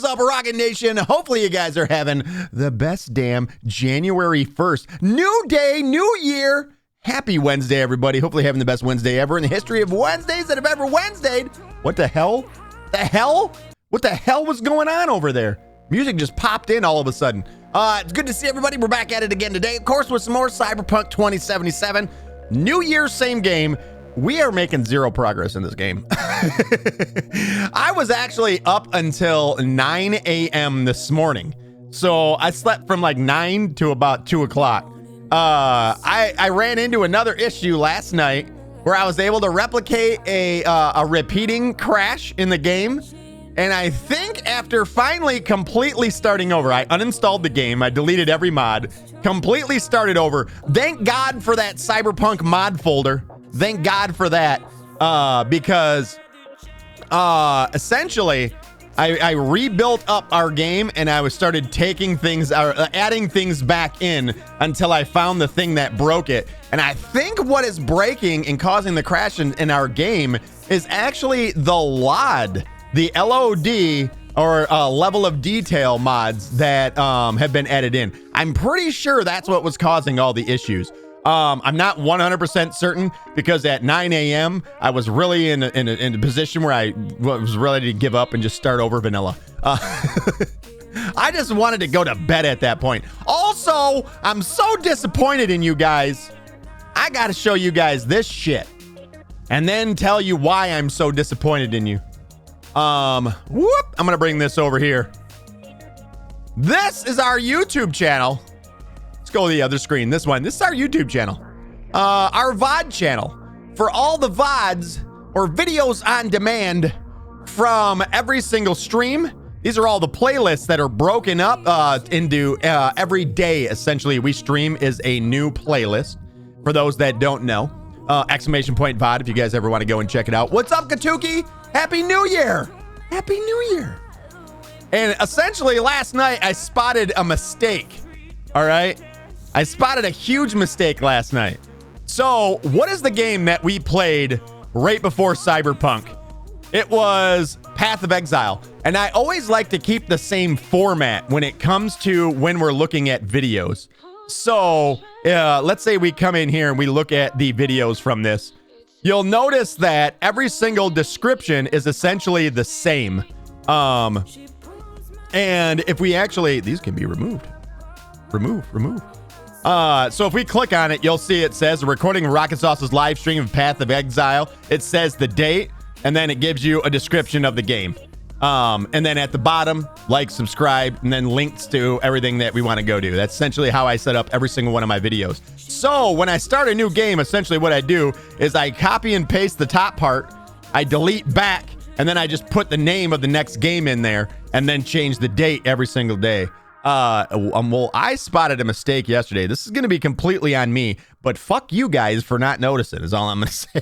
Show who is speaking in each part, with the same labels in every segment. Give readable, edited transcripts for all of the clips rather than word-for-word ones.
Speaker 1: up, Rocket Nation? Hopefully you guys are having the best damn January 1st. New day, new year. Happy Wednesday, everybody. Hopefully having the best Wednesday ever in the history of Wednesdays that have ever Wednesdayed. What the hell? What the hell was going on over there? Music just popped in all of a sudden. It's good to see everybody. We're back at it again today. Of course, with some more Cyberpunk 2077. New Year, same game. We are making zero progress in this game. I was actually up until 9 a.m. this morning. So I slept from like 9 to about 2 o'clock. I ran into another issue last night where I was able to replicate a repeating crash in the game. And I think after finally completely starting over, I uninstalled the game. I deleted every mod, completely started over. Thank God for that Cyberpunk mod folder. Thank God for that. Because essentially I rebuilt up our game and I started taking things, adding things back in until I found the thing that broke it. And I think what is breaking and causing the crash in our game is actually the LOD. The LOD or level of detail mods that have been added in. I'm pretty sure that's what was causing all the issues. I'm not 100% certain because at 9 a.m. I was really in a position where I was ready to give up and just start over vanilla. I just wanted to go to bed at that point. Also, I'm so disappointed in you guys. I got to show you guys this shit and then tell you why I'm so disappointed in you. I'm gonna bring this over here. This is our YouTube channel. Let's go to the other screen. This is our YouTube channel. Our VOD channel for all the VODs or videos on demand from every single stream. These are all the playlists that are broken up into every day. Essentially, we stream is a new playlist for those that don't know. Exclamation point VOD if you guys ever want to go and check it out. What's up, Katuki? Happy New Year! Happy New Year! And essentially, last night, I spotted a mistake. All right? I spotted a huge mistake last night. So, what is the game that we played right before Cyberpunk? It was Path of Exile. And I always like to keep the same format when it comes to when we're looking at videos. So, let's say we come in here and we look at the videos from this. You'll notice that every single description is essentially the same. And if we actually, these can be removed. Remove. So if we click on it, you'll see it says recording Rockitsauce's live stream of Path of Exile. It says the date, and then it gives you a description of the game. And then at the bottom, like, subscribe, and then links to everything that we want to go do. That's essentially how I set up every single one of my videos. So when I start a new game, essentially what I do is I copy and paste the top part, I delete back, and then I just put the name of the next game in there, and then change the date every single day. Well, I spotted a mistake yesterday. This is going to be completely on me, but fuck you guys for not noticing is all I'm going to say.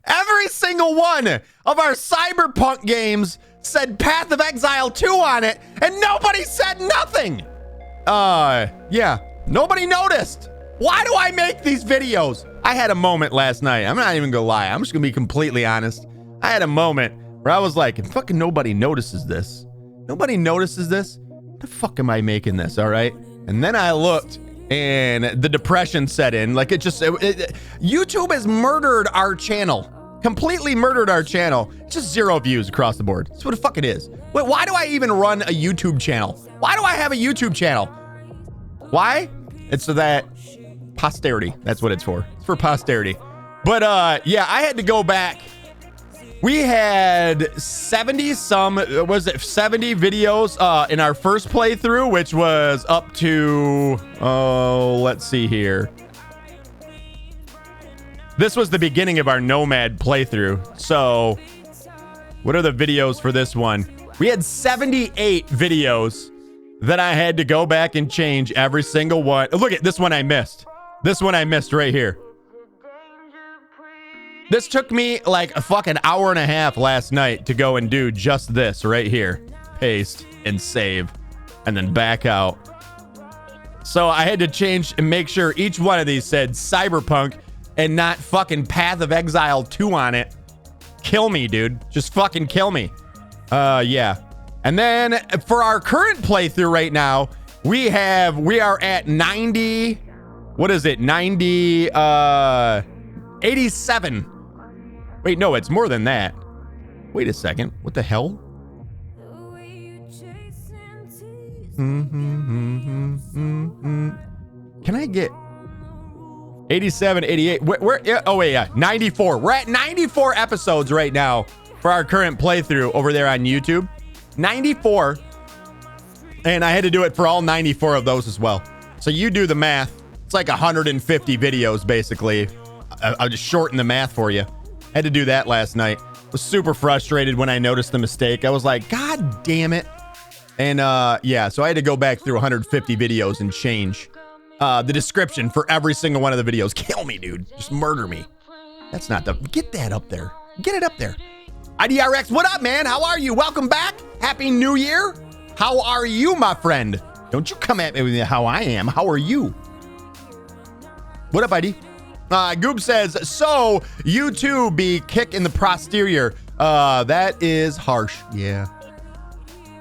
Speaker 1: Every single one of our Cyberpunk games said Path of Exile 2 on it, and nobody said nothing. Yeah, nobody noticed. Why do I make these videos? I had a moment last night. I'm not even gonna lie. I'm just gonna be completely honest. I had a moment where I was like, fucking nobody notices this. Nobody notices this? What the fuck am I making this, all right? And then I looked, and the depression set in. Like YouTube has murdered our channel. Completely murdered our channel. Just 0 views across the board. That's what it fucking is. Wait, why do I even run a YouTube channel? Why do I have a YouTube channel? Why? It's so that posterity. That's what it's for. It's for posterity. But yeah, I had to go back. We had 70 videos in our first playthrough, which was up to, let's see here. This was the beginning of our Nomad playthrough. So what are the videos for this one? We had 78 videos that I had to go back and change every single one. Look at this one I missed. This one I missed right here. This took me like a fucking hour and a half last night to go and do just this right here. Paste and save and then back out. So I had to change and make sure each one of these said Cyberpunk and not fucking Path of Exile 2 on it. Kill me, dude. Just fucking kill me. Yeah. And then for our current playthrough right now, we are at 90. What is it? 87. Wait, no, it's more than that. Wait a second. What the hell? Can I get 87, 88? Oh, wait, yeah, 94. We're at 94 episodes right now for our current playthrough over there on YouTube. 94. And I had to do it for all 94 of those as well. So you do the math. It's like 150 videos, basically. I'll just shorten the math for you. I had to do that last night. Was super frustrated when I noticed the mistake. I was like, God damn it. And yeah, so I had to go back through 150 videos and change the description for every single one of the videos. Kill me, dude. Just murder me. That's not the... Get that up there. Get it up there. IDRX, what up, man? How are you? Welcome back. Happy New Year. How are you, my friend? Don't you come at me with how I am. How are you? What up, ID? Goob says, so you too be kick in the posterior. That is harsh. Yeah.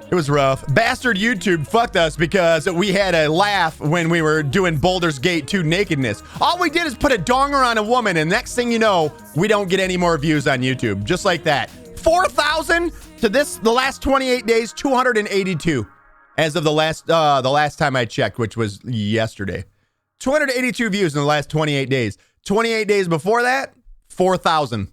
Speaker 1: It was rough. Bastard YouTube fucked us because we had a laugh when we were doing Baldur's Gate 2 nakedness. All we did is put a donger on a woman, and next thing you know, we don't get any more views on YouTube. Just like that. 4,000 to the last 28 days, 282. As of the last time I checked, which was yesterday. 282 views in the last 28 days. 28 days before that, 4,000.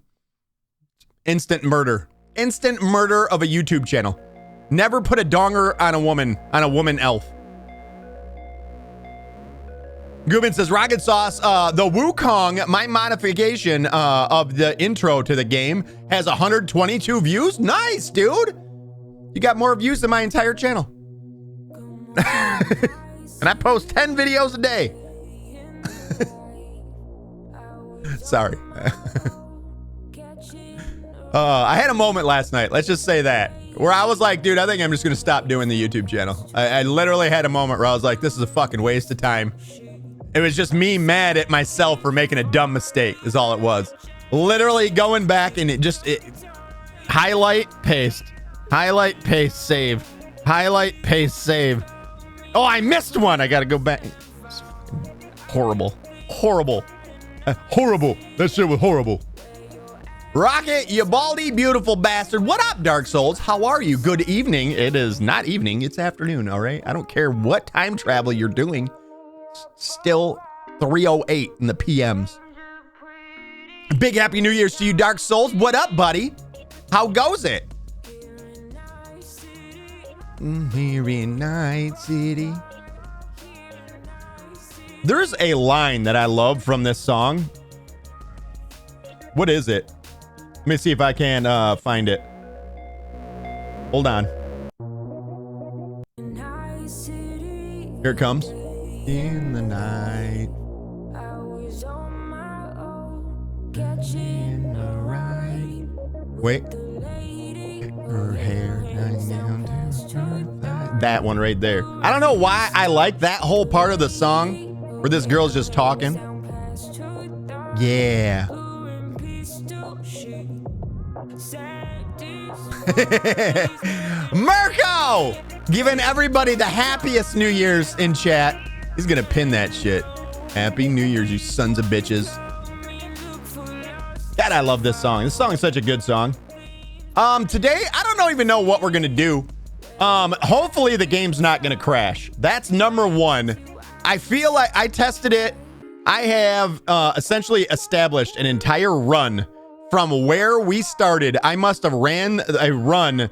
Speaker 1: Instant murder. Instant murder of a YouTube channel. Never put a donger on a woman elf. Gubin says, Rockitsauce, the Wukong, my modification of the intro to the game has 122 views. Nice, dude. You got more views than my entire channel. And I post 10 videos a day. Sorry. I had a moment last night. Let's just say that. Where I was like, dude, I think I'm just going to stop doing the YouTube channel. I literally had a moment where I was like, this is a fucking waste of time. It was just me mad at myself for making a dumb mistake is all it was. Literally going back and highlight, paste, save, highlight, paste, save. Oh, I missed one. I got to go back. It's horrible. Horrible. Horrible. That shit was horrible. Rocket, you baldy, beautiful bastard. What up, Dark Souls? How are you? Good evening. It is not evening. It's afternoon, all right? I don't care what time travel you're doing. Still 3:08 in the PMs. Big happy New Year's to you, Dark Souls. What up, buddy? How goes it? Here in Night City. There's a line that I love from this song. What is it? Let me see if I can find it. Hold on. Here it comes. In the night. In the right. Wait. Her hair. That one right there. I don't know why I like that whole part of the song where this girl's just talking. Yeah. Mirko giving everybody the happiest New Year's in chat. He's gonna pin that shit. Happy New Year's, you sons of bitches. God, I love this song. This song is such a good song. Today I don't even know what we're gonna do. Hopefully the game's not gonna crash. That's number one. I feel like I tested it. I have essentially established an entire run from where we started. I must have ran a run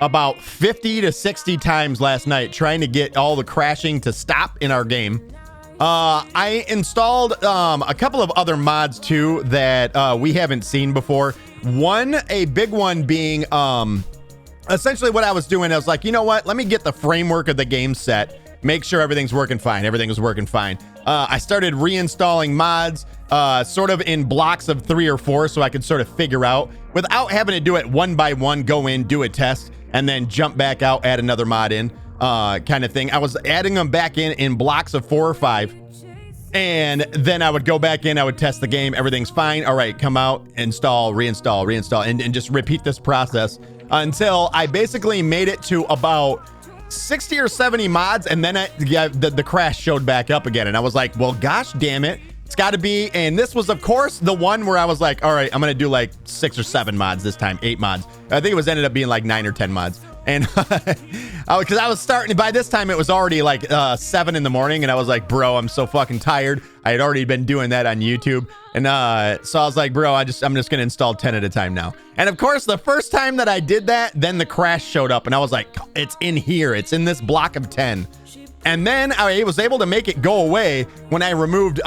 Speaker 1: about 50 to 60 times last night trying to get all the crashing to stop in our game. I installed a couple of other mods too that we haven't seen before. A big one being essentially what I was doing. I was like, you know what? Let me get the framework of the game set. Make sure everything's working fine. Everything was working fine. I started reinstalling mods sort of in blocks of 3 or 4 so I could sort of figure out without having to do it one by one, go in, do a test, and then jump back out, add another mod in kind of thing. I was adding them back in blocks of 4 or 5. And then I would go back in, I would test the game. Everything's fine. All right, come out, install, reinstall, and just repeat this process until I basically made it to about 60 or 70 mods, and then the crash showed back up again, and I was like, well, gosh damn it, it's got to be. And this was, of course, the one where I was like, all right, I'm gonna do like 6 or 7 mods this time, 8 mods. I think it was ended up being like 9 or 10 mods. And because I was starting, by this time it was already like 7 in the morning, and I was like, bro, I'm so fucking tired. I had already been doing that on YouTube, and so I was like, bro, I'm just gonna install 10 at a time now. And of course, the first time that I did that, then the crash showed up, and I was like, it's in here, it's in this block of 10. And then I was able to make it go away when I removed,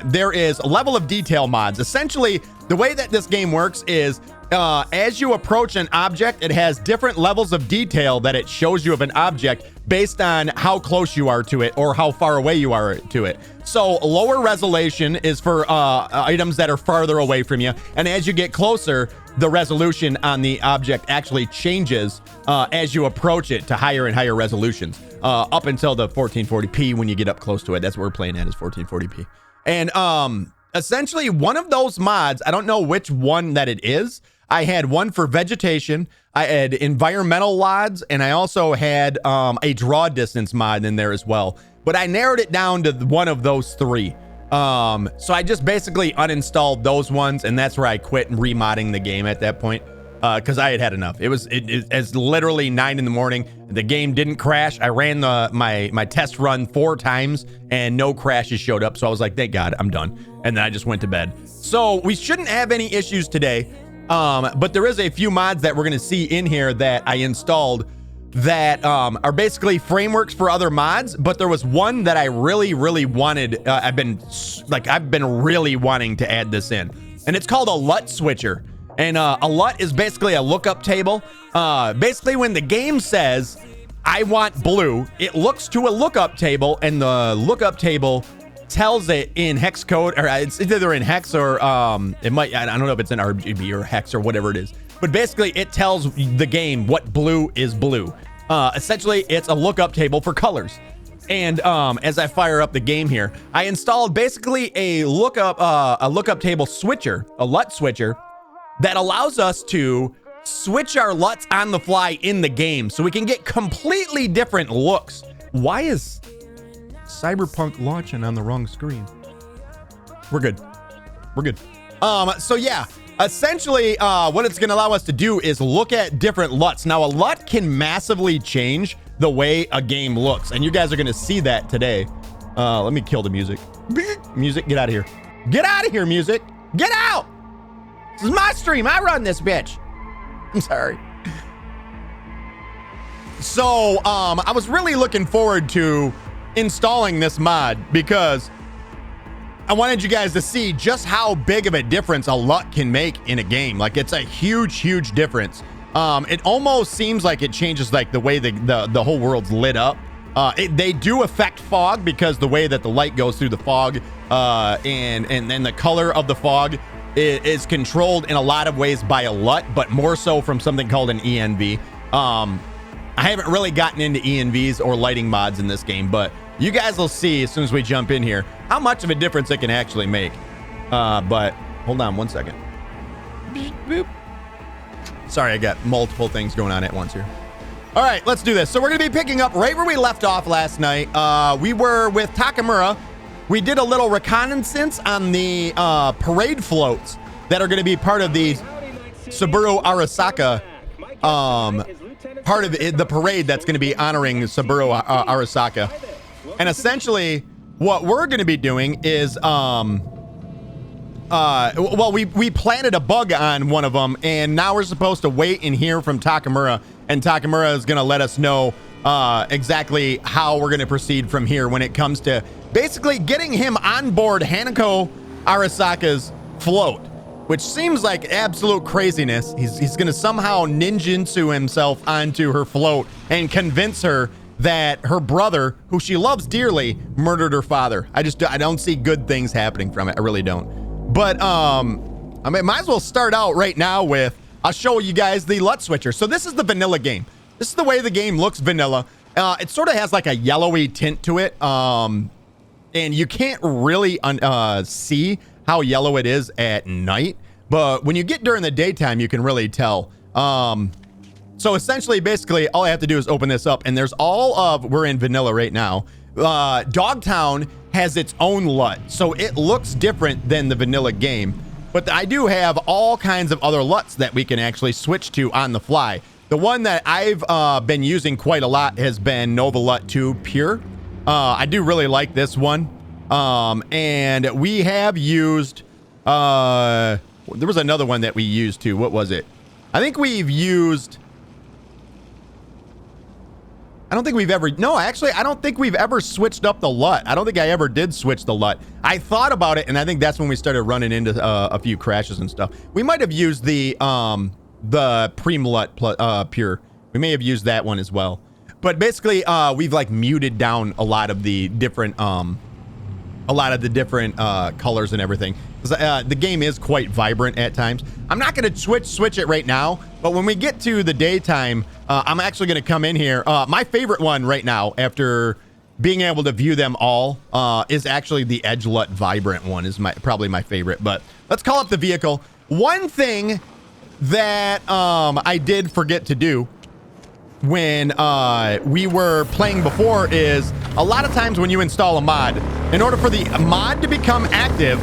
Speaker 1: there is level of detail mods. Essentially, the way that this game works is, as you approach an object, it has different levels of detail that it shows you of an object based on how close you are to it or how far away you are to it. So lower resolution is for items that are farther away from you. And as you get closer, the resolution on the object actually changes as you approach it to higher and higher resolutions up until the 1440p when you get up close to it. That's what we're playing at, is 1440p. And essentially one of those mods, I don't know which one that it is. I had one for vegetation, I had environmental mods, and I also had a draw distance mod in there as well. But I narrowed it down to one of those 3. So I just basically uninstalled those ones, and that's where I quit remodding the game at that point, because I had enough. It's literally 9 in the morning. The game didn't crash. I ran my test run 4 times, and no crashes showed up. So I was like, thank God, I'm done. And then I just went to bed. So we shouldn't have any issues today. But there is a few mods that we're going to see in here that I installed that are basically frameworks for other mods. But there was one that I really, really wanted. I've been really wanting to add this in, and it's called a LUT switcher. And a LUT is basically a lookup table. Basically, when the game says I want blue, it looks to a lookup table, and the lookup table tells it in hex code, or it's either in hex or it might, I don't know if it's in RGB or hex or whatever it is, but basically it tells the game what blue is blue. Essentially, it's a lookup table for colors. And as I fire up the game here, I installed basically a lookup table switcher, a LUT switcher, that allows us to switch our LUTs on the fly in the game, so we can get completely different looks. Why is Cyberpunk launching on the wrong screen? We're good. So yeah, essentially what it's going to allow us to do is look at different LUTs. Now, a LUT can massively change the way a game looks, and you guys are going to see that today. Let me kill the music. Music, get out of here. Get out of here, music. Get out. This is my stream. I run this bitch. I'm sorry. So I was really looking forward to installing this mod because I wanted you guys to see just how big of a difference a LUT can make in a game. Like, it's a huge difference. It almost seems like it changes like the way the whole world's lit up. They do affect fog because the way that the light goes through the fog and then the color of the fog is controlled in a lot of ways by a LUT, but more so from something called an ENV. I haven't really gotten into ENVs or lighting mods in this game, but you guys will see as soon as we jump in here how much of a difference it can actually make. But hold on one second. Boop. Sorry, I got multiple things going on at once here. All right, let's do this. So we're going to be picking up right where we left off last night. We were with Takamura. We did a little reconnaissance on the parade floats that are going to be part of the Saburo Arasaka, part of the parade that's going to be honoring Saburo Arasaka. And essentially, what we're going to be doing is, well, we planted a bug on one of them, and now we're supposed to wait and hear from Takamura, and Takamura is going to let us know exactly how we're going to proceed from here when it comes to basically getting him on board Hanako Arasaka's float, which seems like absolute craziness. He's going to somehow ninjutsu himself onto her float and convince her that her brother, who she loves dearly, murdered her father. I don't see good things happening from it. I really don't. But I mean, might as well start out right now with, I'll show you guys the LUT switcher. So this is the vanilla game. This is the way the game looks vanilla. It sort of has like a yellowy tint to it. And you can't really see how yellow it is at night. But when you get during the daytime, you can really tell. So essentially, basically, all I have to do is open this up, and there's all of, we're in vanilla right now. Dogtown has its own LUT, so it looks different than the vanilla game. But I do have all kinds of other LUTs that we can actually switch to on the fly. The one that I've been using quite a lot has been Nova LUT 2 Pure. I do really like this one. And we have used, there was another one that we used too. What was it? I think we've used, I don't think we've ever, no, actually, I don't think we've ever switched up the LUT. I don't think I ever did switch the LUT. I thought about it, and I think that's when we started running into a few crashes and stuff. We might have used the Preem LUT Pure. We may have used that one as well. But basically, we've like muted down a lot of the different, colors and everything. The game is quite vibrant at times. I'm not going to switch it right now, but when we get to the daytime, I'm actually going to come in here. My favorite one right now, after being able to view them all, is actually the Edge LUT Vibrant one is probably my favorite. But let's call up the vehicle. One thing that I did forget to do when we were playing before is a lot of times when you install a mod, in order for the mod to become active,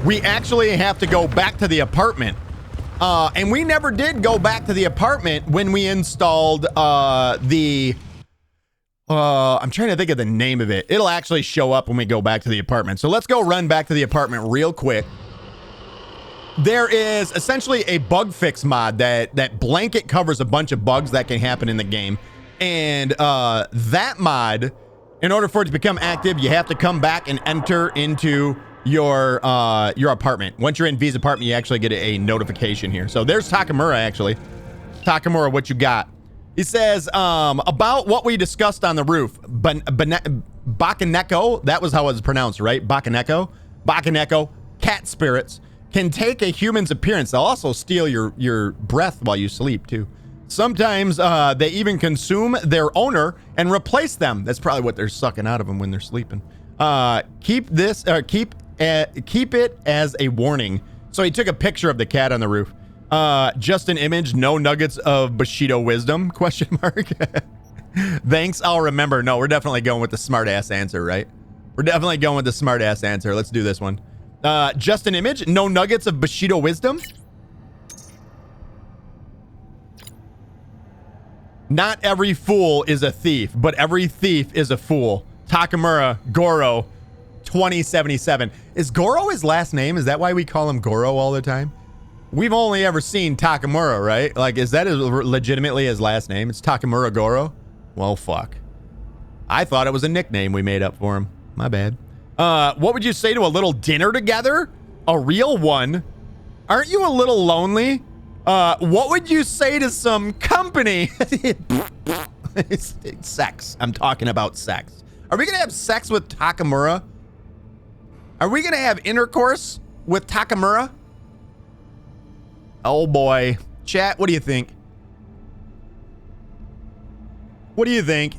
Speaker 1: we actually have to go back to the apartment. And we never did go back to the apartment when we installed I'm trying to think of the name of it. It'll actually show up when we go back to the apartment. So let's go run back to the apartment real quick. There is essentially a bug fix mod that blanket covers a bunch of bugs that can happen in the game. And that mod, in order for it to become active, you have to come back and enter into your apartment. Once you're in V's apartment, you actually get a notification here. So there's Takamura, actually. Takamura, what you got? He says, about what we discussed on the roof. Bakaneko, that was how it was pronounced, right? Bakaneko, cat spirits can take a human's appearance. They'll also steal your breath while you sleep too. Sometimes they even consume their owner and replace them. That's probably what they're sucking out of them when they're sleeping. Keep it as a warning. So he took a picture of the cat on the roof. Just an image, no nuggets of Bushido wisdom, question mark. Thanks, I'll remember. No, we're definitely going with the smart ass answer, right? We're definitely going with the smart ass answer. Let's do this one. Just an image, no nuggets of Bushido wisdom. Not every fool is a thief, but every thief is a fool. Takamura, Goro, 2077. Is Goro his last name? Is that why we call him Goro all the time? We've only ever seen Takamura, right? Like, is that legitimately his last name? It's Takamura Goro? Well, fuck. I thought it was a nickname we made up for him. My bad. What would you say to a little dinner together? A real one? Aren't you a little lonely? What would you say to some company? It's sex. I'm talking about sex. Are we gonna have sex with Takamura? Are we gonna have intercourse with Takamura? Oh boy. Chat, what do you think? What do you think?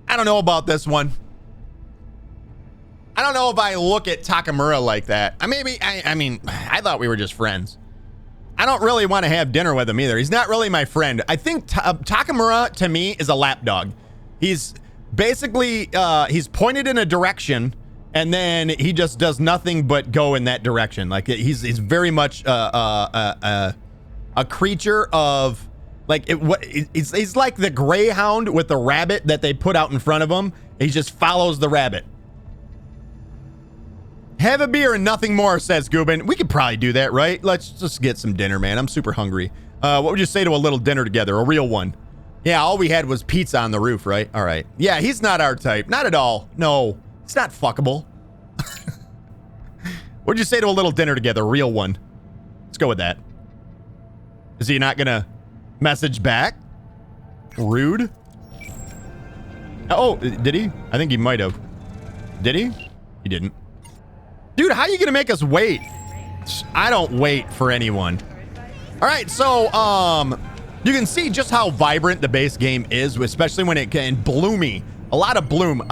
Speaker 1: I don't know about this one. I don't know if I look at Takamura like that. I mean, I thought we were just friends. I don't really want to have dinner with him either. He's not really my friend. I think Takamura, to me, is a lapdog. He's basically, he's pointed in a direction, and then he just does nothing but go in that direction. Like, he's very much a creature of... Like, he's like the greyhound with the rabbit that they put out in front of him. He just follows the rabbit. Have a beer and nothing more, says Gubin. We could probably do that, right? Let's just get some dinner, man. I'm super hungry. What would you say to a little dinner together? A real one. Yeah, all we had was pizza on the roof, right? All right. Yeah, he's not our type. Not at all. No, it's not fuckable. What'd you say to a little dinner together? A real one. Let's go with that. Is he not gonna... message back? Rude. Oh, did he? I think he might have. Did he? He didn't. Dude, how are you gonna make us wait? I don't wait for anyone. All right, so you can see just how vibrant the base game is, especially when it can bloomy. A lot of bloom.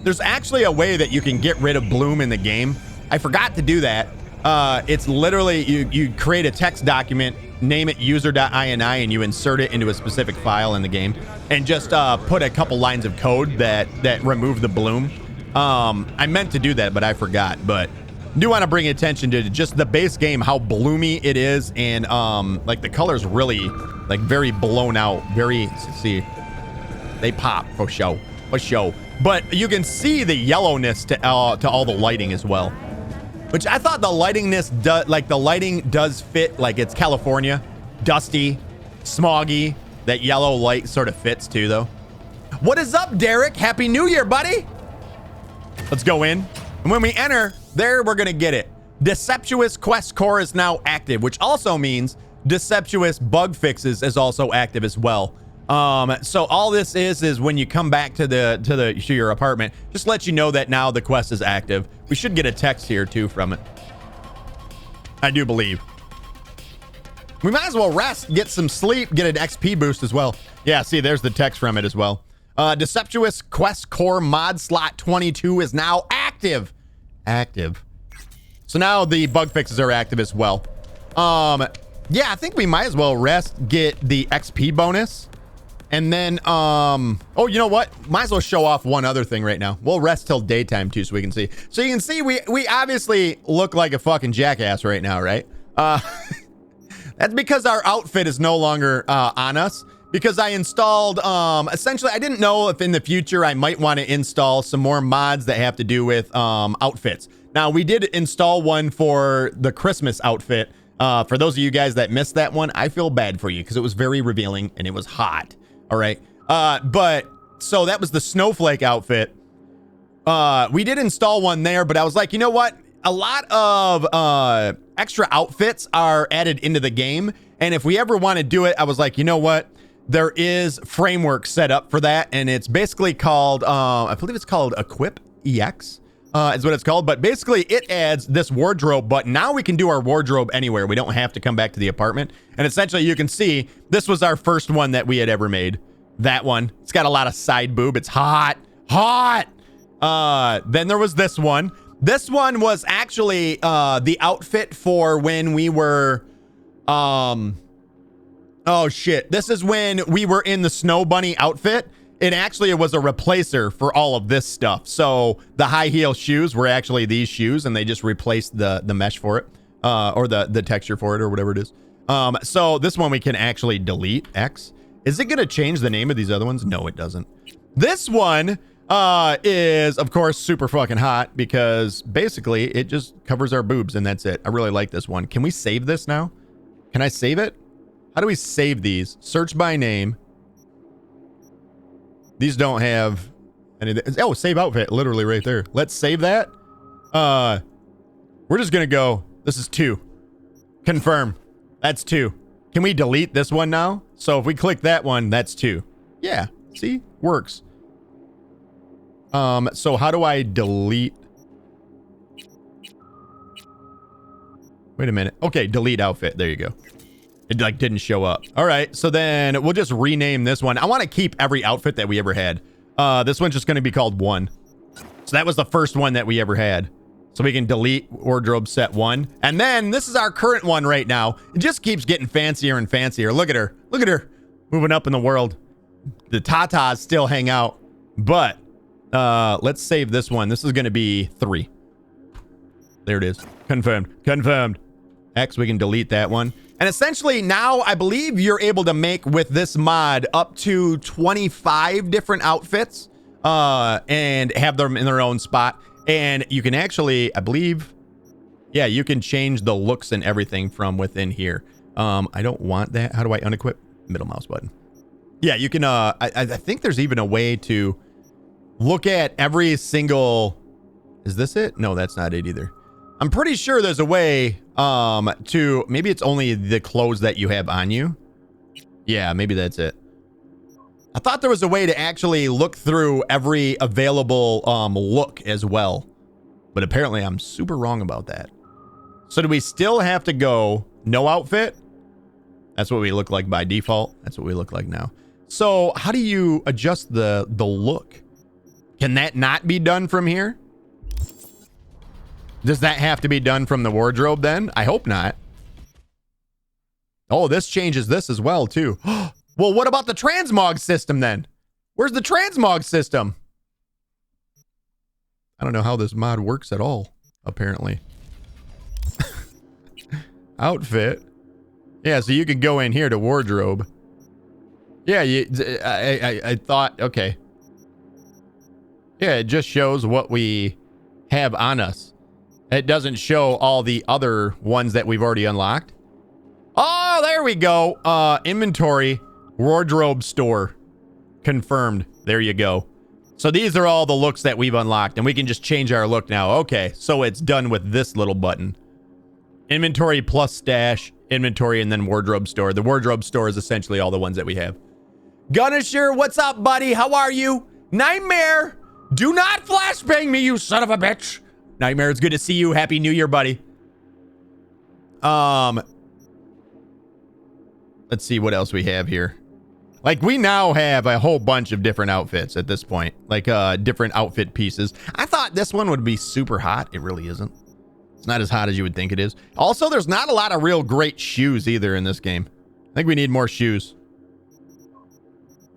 Speaker 1: There's actually a way that you can get rid of bloom in the game. I forgot to do that. It's literally you create a text document, name it user.ini, and you insert it into a specific file in the game, and just put a couple lines of code that remove the bloom. I meant to do that, but I forgot. But do want to bring attention to just the base game, how bloomy it is, and like the colors really like very blown out, very, see, they pop for show, but you can see the yellowness to all the lighting as well, which I thought the lighting does fit, like it's California, dusty, smoggy. That yellow light sort of fits too, though. What is up, Derek? Happy New Year, buddy. Let's go in, and when we enter there, we're gonna get it. Deceptuous Quest Core is now active, which also means Deceptuous Bug Fixes is also active as well. So all this is when you come back to your apartment, just let you know that now the quest is active. We should get a text here too from it, I do believe. We might as well rest, get some sleep, get an XP boost as well. Yeah, see, there's the text from it as well. Deceptuous Quest Core mod slot 22 is now active. So now the bug fixes are active as well. Yeah, I think we might as well rest, get the XP bonus. And then, oh, you know what? Might as well show off one other thing right now. We'll rest till daytime too, so we can see. So you can see we obviously look like a fucking jackass right now, right? That's because our outfit is no longer on us. Because I installed, essentially, I didn't know if in the future I might want to install some more mods that have to do with outfits. Now, we did install one for the Christmas outfit. For those of you guys that missed that one, I feel bad for you because it was very revealing and it was hot. All right. But so that was the snowflake outfit. We did install one there, but I was like, you know what? A lot of extra outfits are added into the game. And if we ever want to do it, I was like, you know what? There is framework set up for that. And it's basically called, I believe it's called Equip EX. Is what it's called. But basically it adds this wardrobe, but now we can do our wardrobe anywhere. We don't have to come back to the apartment. And essentially you can see this was our first one that we had ever made. That one. It's got a lot of side boob. It's hot. Then there was this one. This one was actually the outfit for when we were oh shit. This is when we were in the Snow Bunny outfit. It was a replacer for all of this stuff. So the high heel shoes were actually these shoes, and they just replaced the mesh for it, or the texture for it, or whatever it is. So this one we can actually delete. X. Is it gonna change the name of these other ones? No, it doesn't. This one is of course super fucking hot because basically it just covers our boobs and that's it. I really like this one. Can we save this now? Can I save it? How do we save these? Search by name. These don't have anything. Oh, save outfit, literally right there. Let's save that. We're just gonna go. This is 2. Confirm. That's 2. Can we delete this one now? So if we click that one, that's 2. Yeah. See, works. So how do I delete? Wait a minute. Okay, delete outfit. There you go. It like didn't show up. All right, so then we'll just rename this one. I want to keep every outfit that we ever had. This one's just going to be called 1. So that was the first one that we ever had. So we can delete wardrobe set 1. And then this is our current one right now. It just keeps getting fancier and fancier. Look at her. Look at her. Moving up in the world. The tatas still hang out. But let's save this one. This is going to be 3. There it is. Confirmed. Confirmed. X, we can delete that one. And essentially now I believe you're able to make with this mod up to 25 different outfits and have them in their own spot. And you can actually, I believe, yeah, you can change the looks and everything from within here. I don't want that. How do I unequip? Middle mouse button. Yeah, you can, I think there's even a way to look at every single, is this it? No, that's not it either. I'm pretty sure there's a way to, maybe it's only the clothes that you have on you. Yeah, maybe that's it. I thought there was a way to actually look through every available look as well. But apparently I'm super wrong about that. So do we still have to go no outfit? That's what we look like by default. That's what we look like now. So how do you adjust the look? Can that not be done from here? Does that have to be done from the wardrobe then? I hope not. Oh, this changes this as well, too. Well, what about the transmog system then? Where's the transmog system? I don't know how this mod works at all, apparently. Outfit. Yeah, so you can go in here to wardrobe. Yeah, I thought, okay. Yeah, it just shows what we have on us. It doesn't show all the other ones that we've already unlocked. Oh, there we go. Inventory, wardrobe store. Confirmed. There you go. So these are all the looks that we've unlocked, and we can just change our look now. Okay, so it's done with this little button. Inventory plus stash, inventory, and then wardrobe store. The wardrobe store is essentially all the ones that we have. Gunnisher, what's up, buddy? How are you? Nightmare, do not flashbang me, you son of a bitch. Nightmare, it's good to see you. Happy New Year, buddy. Let's see what else we have here. Like, we now have a whole bunch of different outfits at this point. Like, different outfit pieces. I thought this one would be super hot. It really isn't. It's not as hot as you would think it is. Also, there's not a lot of real great shoes either in this game. I think we need more shoes.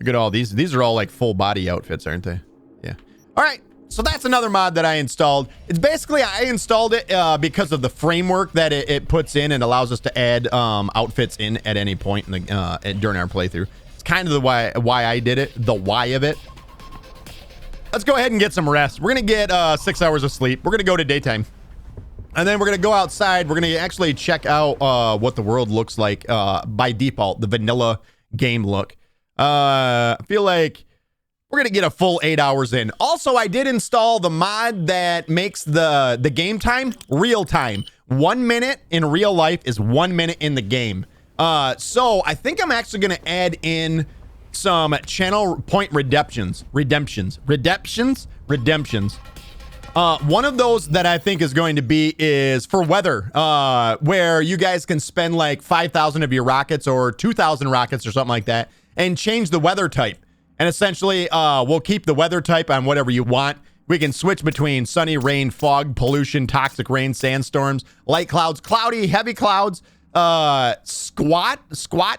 Speaker 1: Look at all these. These are all like full body outfits, aren't they? Yeah. All right. So that's another mod that I installed. It's basically, I installed it because of the framework that it puts in and allows us to add outfits in at any point in the, during our playthrough. It's kind of the why I did it, the why of it. Let's go ahead and get some rest. We're going to get 6 hours of sleep. We're going to go to daytime. And then we're going to go outside. We're going to actually check out what the world looks like by default, the vanilla game look. I feel like we're going to get a full 8 hours in. Also, I did install the mod that makes the game time real time. 1 minute in real life is 1 minute in the game. So I think I'm actually going to add in some channel point redemptions. One of those that I think is going to be is for weather, where you guys can spend like 5,000 of your rockets or 2,000 rockets or something like that and change the weather type. And essentially, we'll keep the weather type on whatever you want. We can switch between sunny, rain, fog, pollution, toxic rain, sandstorms, light clouds, cloudy, heavy clouds, squat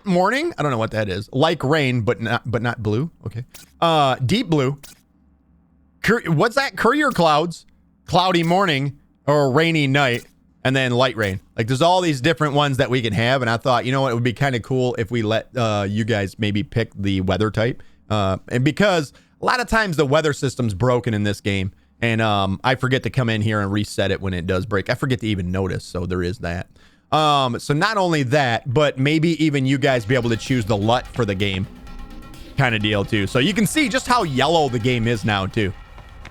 Speaker 1: morning. I don't know what that is. Like rain, but not blue. Okay. Deep blue. What's that? Courier clouds, cloudy morning, or rainy night, and then light rain. Like, there's all these different ones that we can have, and I thought, you know what, it would be kind of cool if we let you guys maybe pick the weather type. And because a lot of times the weather system's broken in this game, and I forget to come in here and reset it when it does break. I forget to even notice, so there is that. So not only that, but maybe even you guys be able to choose the LUT for the game kind of deal, too. So you can see just how yellow the game is now, too.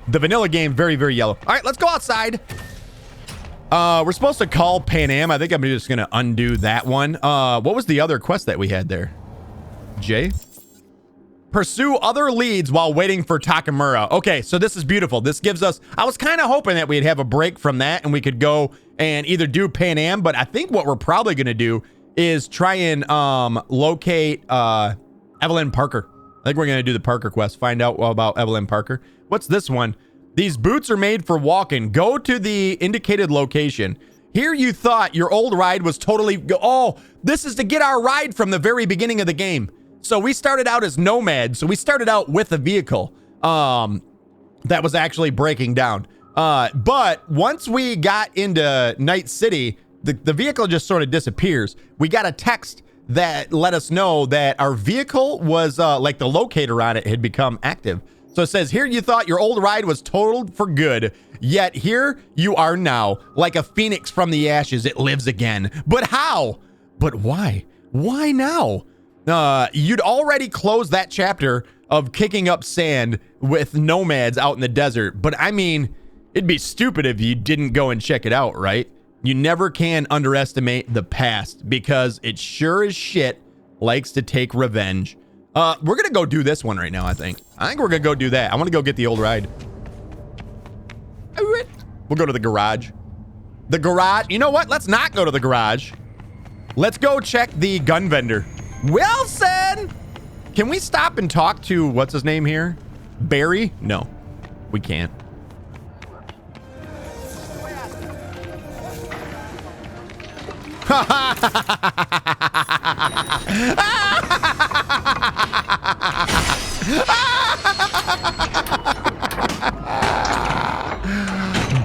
Speaker 1: The vanilla game, very, very yellow. All right, let's go outside. We're supposed to call Pan Am. I think I'm just going to undo that one. What was the other quest that we had there? Jay? Pursue other leads while waiting for Takamura. Okay, so this is beautiful. This gives us... I was kind of hoping that we'd have a break from that and we could go and either do Pan Am, but I think what we're probably going to do is try and locate Evelyn Parker. I think we're going to do the Parker quest. Find out about Evelyn Parker. What's this one? These boots are made for walking. Go to the indicated location. Here you thought your old ride was totally... Oh, this is to get our ride from the very beginning of the game. So we started out as Nomad. So we started out with a vehicle that was actually breaking down. But once we got into Night City, the vehicle just sort of disappears. We got a text that let us know that our vehicle was like the locator on it had become active. So it says, here you thought your old ride was totaled for good, yet here you are now, like a phoenix from the ashes, it lives again. But how? But why? Why now? You'd already closed that chapter of kicking up sand with nomads out in the desert. But I mean, it'd be stupid if you didn't go and check it out, right? You never can underestimate the past because it sure as shit likes to take revenge. We're going to go do this one right now, I think. I think we're going to go do that. I want to go get the old ride. We'll go to the garage. The garage. You know what? Let's not go to the garage. Let's go check the gun vendor. Wilson! Can we stop and talk to, what's his name here? Barry? No, we can't.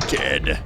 Speaker 1: Dead.